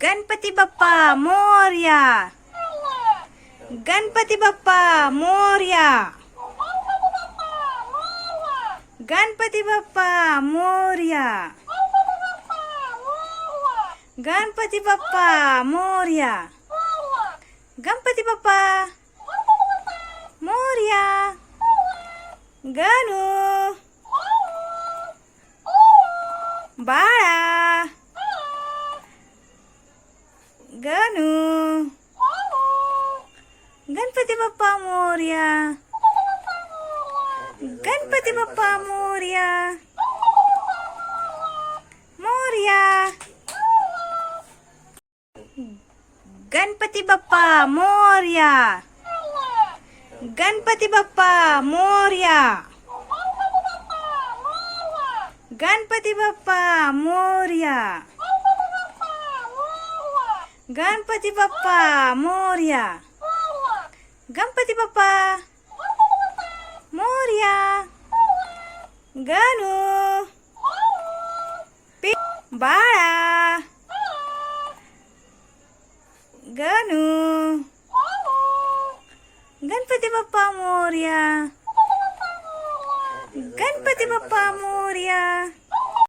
Ganpati Bappa Morya. Ganpati Bappa Morya. Ganpati Bappa Morya. Ganpati Bappa Morya. Ganpati Bappa Morya. Ganu Bala. Ganu Ganpati Bappa Morya. Ganpati Bappa Morya. Morya. Ganpati Bappa Morya. Ganpati Bappa Morya. Ganpati Bappa Morya. Ganpati Bappa Morya. Ganpati Bappa Morya. Ganu Bala. Ganu Ganpati Bappa Morya. Ganpati Bappa Morya.